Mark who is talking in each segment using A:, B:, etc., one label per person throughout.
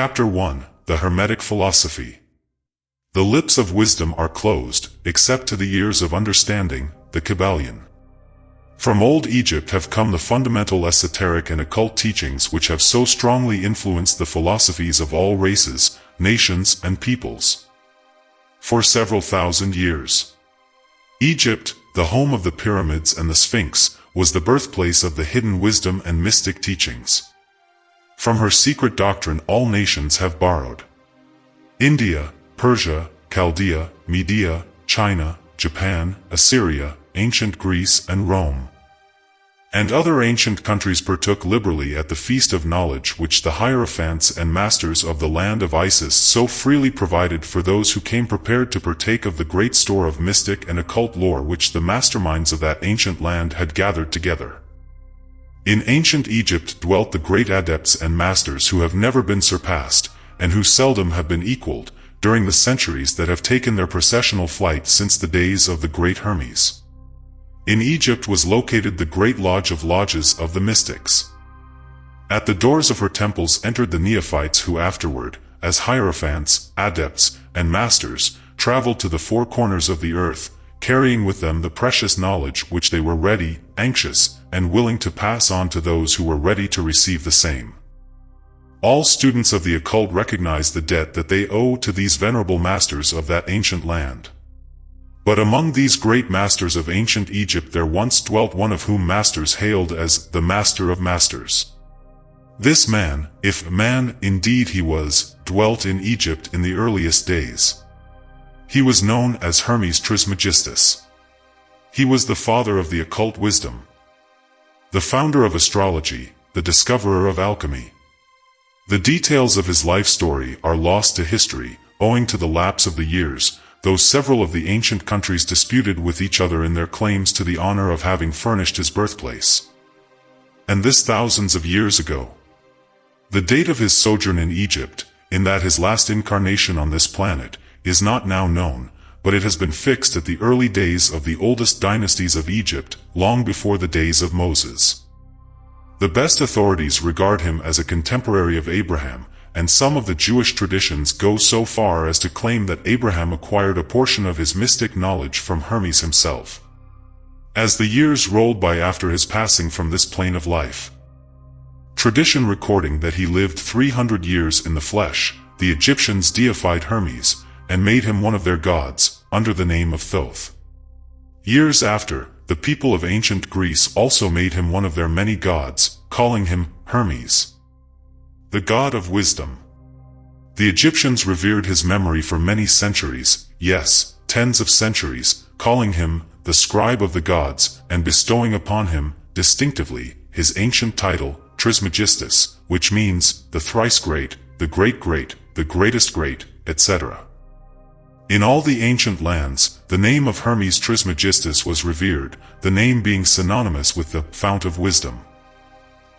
A: Chapter 1: The Hermetic Philosophy. The lips of wisdom are closed, except to the ears of understanding, the Kybalion. From old Egypt have come the fundamental esoteric and occult teachings which have so strongly influenced the philosophies of all races, nations, and peoples. For several thousand years, Egypt, the home of the pyramids and the Sphinx, was the birthplace of the hidden wisdom and mystic teachings. From her secret doctrine all nations have borrowed. India, Persia, Chaldea, Media, China, Japan, Assyria, ancient Greece and Rome, and other ancient countries partook liberally at the feast of knowledge which the hierophants and masters of the land of Isis so freely provided for those who came prepared to partake of the great store of mystic and occult lore which the masterminds of that ancient land had gathered together. In ancient Egypt dwelt the great adepts and masters who have never been surpassed, and who seldom have been equaled, during the centuries that have taken their processional flight since the days of the great Hermes. In Egypt was located the great lodge of lodges of the mystics. At the doors of her temples entered the neophytes who afterward, as hierophants, adepts, and masters, traveled to the four corners of the earth, carrying with them the precious knowledge which they were ready, anxious, and willing to pass on to those who were ready to receive the same. All students of the occult recognize the debt that they owe to these venerable masters of that ancient land. But among these great masters of ancient Egypt there once dwelt one of whom masters hailed as the Master of Masters. This man, if man indeed he was, dwelt in Egypt in the earliest days. He was known as Hermes Trismegistus. He was the father of the occult wisdom, the founder of astrology, the discoverer of alchemy. The details of his life story are lost to history, owing to the lapse of the years, though several of the ancient countries disputed with each other in their claims to the honor of having furnished his birthplace. And this thousands of years ago. The date of his sojourn in Egypt, in that his last incarnation on this planet, is not now known, but it has been fixed at the early days of the oldest dynasties of Egypt, long before the days of Moses. The best authorities regard him as a contemporary of Abraham, and some of the Jewish traditions go so far as to claim that Abraham acquired a portion of his mystic knowledge from Hermes himself. As the years rolled by after his passing from this plane of life, tradition recording that he lived 300 years in the flesh, the Egyptians deified Hermes, and made him one of their gods, under the name of Thoth. Years after, the people of ancient Greece also made him one of their many gods, calling him Hermes, the god of wisdom. The Egyptians revered his memory for many centuries, yes, tens of centuries, calling him the scribe of the gods, and bestowing upon him, distinctively, his ancient title, Trismegistus, which means the thrice great, the great, the greatest great, etc. In all the ancient lands, the name of Hermes Trismegistus was revered, the name being synonymous with the fount of wisdom.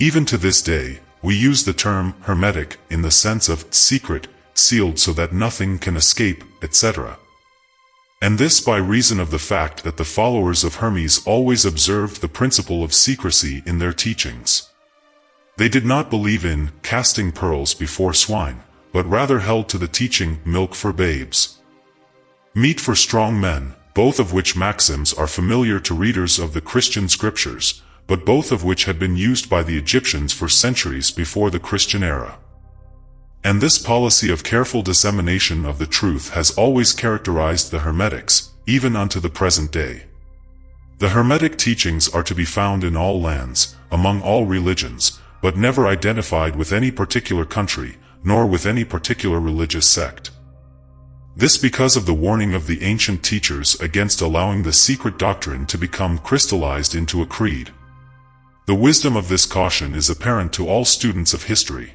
A: Even to this day, we use the term hermetic in the sense of secret, sealed so that nothing can escape, etc. And this by reason of the fact that the followers of Hermes always observed the principle of secrecy in their teachings. They did not believe in casting pearls before swine, but rather held to the teaching milk for babes, meat for strong men, both of which maxims are familiar to readers of the Christian scriptures, but both of which had been used by the Egyptians for centuries before the Christian era. And this policy of careful dissemination of the truth has always characterized the Hermetics, even unto the present day. The Hermetic teachings are to be found in all lands, among all religions, but never identified with any particular country, nor with any particular religious sect. This because of the warning of the ancient teachers against allowing the secret doctrine to become crystallized into a creed. The wisdom of this caution is apparent to all students of history.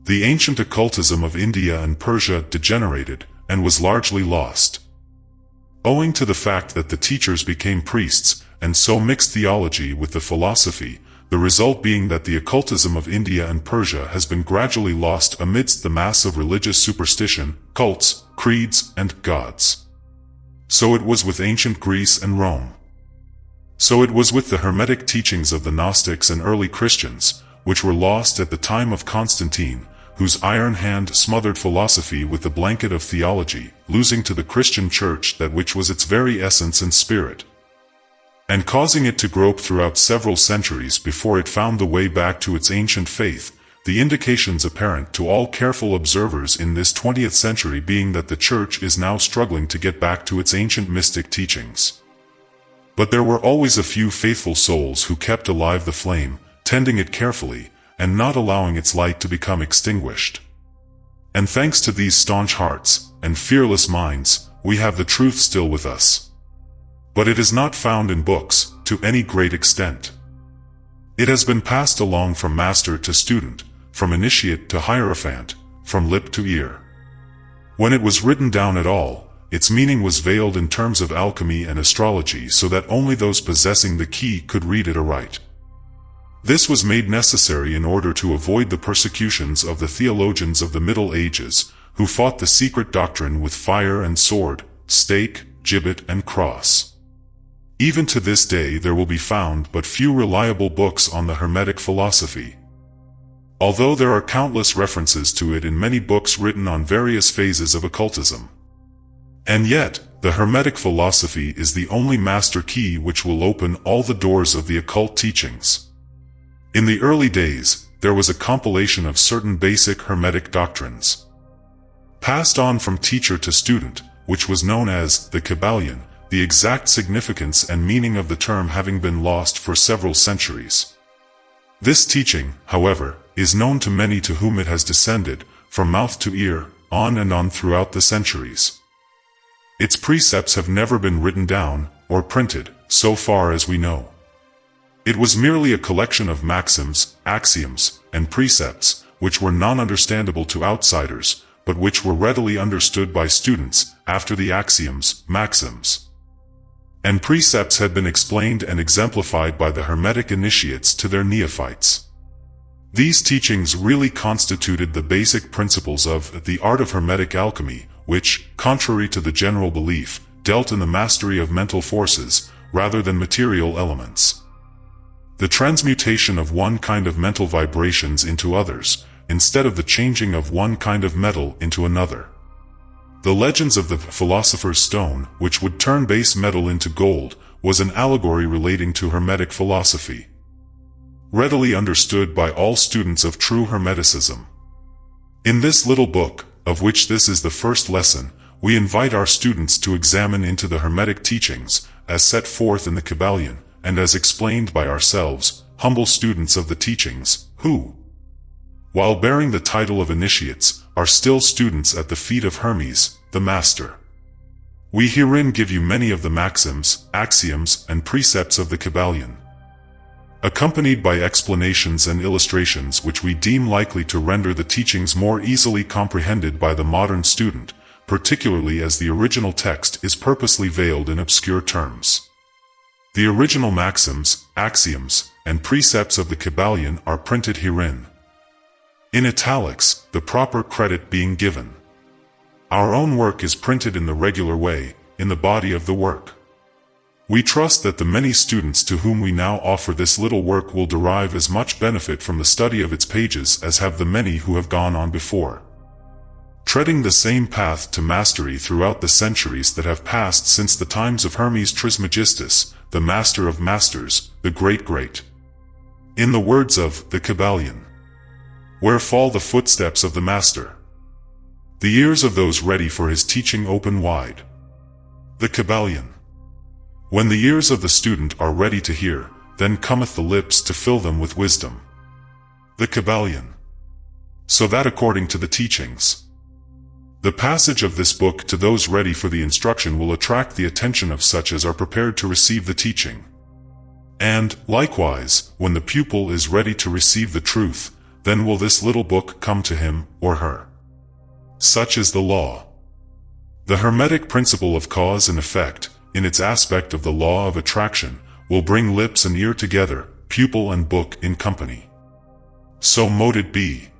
A: The ancient occultism of India and Persia degenerated, and was largely lost, owing to the fact that the teachers became priests, and so mixed theology with the philosophy, the result being that the occultism of India and Persia has been gradually lost amidst the mass of religious superstition, cults, creeds, and gods. So it was with ancient Greece and Rome. So it was with the Hermetic teachings of the Gnostics and early Christians, which were lost at the time of Constantine, whose iron hand smothered philosophy with the blanket of theology, losing to the Christian Church that which was its very essence and spirit, and causing it to grope throughout several centuries before it found the way back to its ancient faith, the indications apparent to all careful observers in this 20th century being that the Church is now struggling to get back to its ancient mystic teachings. But there were always a few faithful souls who kept alive the flame, tending it carefully, and not allowing its light to become extinguished. And thanks to these staunch hearts and fearless minds, we have the truth still with us. But it is not found in books, to any great extent. It has been passed along from master to student, from initiate to hierophant, from lip to ear. When it was written down at all, its meaning was veiled in terms of alchemy and astrology so that only those possessing the key could read it aright. This was made necessary in order to avoid the persecutions of the theologians of the Middle Ages, who fought the secret doctrine with fire and sword, stake, gibbet and cross. Even to this day there will be found but few reliable books on the Hermetic philosophy, although there are countless references to it in many books written on various phases of occultism. And yet, the Hermetic philosophy is the only master key which will open all the doors of the occult teachings. In the early days, there was a compilation of certain basic Hermetic doctrines, passed on from teacher to student, which was known as the Kybalion, the exact significance and meaning of the term having been lost for several centuries. This teaching, however, is known to many to whom it has descended, from mouth to ear, on and on throughout the centuries. Its precepts have never been written down, or printed, so far as we know. It was merely a collection of maxims, axioms, and precepts, which were non-understandable to outsiders, but which were readily understood by students, after the axioms, maxims, and precepts had been explained and exemplified by the Hermetic initiates to their neophytes. These teachings really constituted the basic principles of the art of Hermetic alchemy, which, contrary to the general belief, dealt in the mastery of mental forces, rather than material elements. The transmutation of one kind of mental vibrations into others, instead of the changing of one kind of metal into another. The legends of the philosopher's stone, which would turn base metal into gold, was an allegory relating to Hermetic philosophy, readily understood by all students of true Hermeticism. In this little book, of which this is the first lesson, we invite our students to examine into the Hermetic teachings, as set forth in the Kybalion, and as explained by ourselves, humble students of the teachings, who, while bearing the title of initiates, are still students at the feet of Hermes, the Master. We herein give you many of the maxims, axioms, and precepts of the Kybalion, accompanied by explanations and illustrations which we deem likely to render the teachings more easily comprehended by the modern student, particularly as the original text is purposely veiled in obscure terms. The original maxims, axioms, and precepts of the Kybalion are printed herein, in italics, the proper credit being given. Our own work is printed in the regular way, in the body of the work. We trust that the many students to whom we now offer this little work will derive as much benefit from the study of its pages as have the many who have gone on before, treading the same path to mastery throughout the centuries that have passed since the times of Hermes Trismegistus, the master of masters, the great. In the words of the Kabalion, where fall the footsteps of the master, the ears of those ready for his teaching open wide. The Kybalion. When the ears of the student are ready to hear, then cometh the lips to fill them with wisdom. The Kybalion. So that according to the teachings, the passage of this book to those ready for the instruction will attract the attention of such as are prepared to receive the teaching. And, likewise, when the pupil is ready to receive the truth, then will this little book come to him or her. Such is the law. The Hermetic principle of cause and effect, in its aspect of the law of attraction, will bring lips and ear together, pupil and book in company. So mote it be.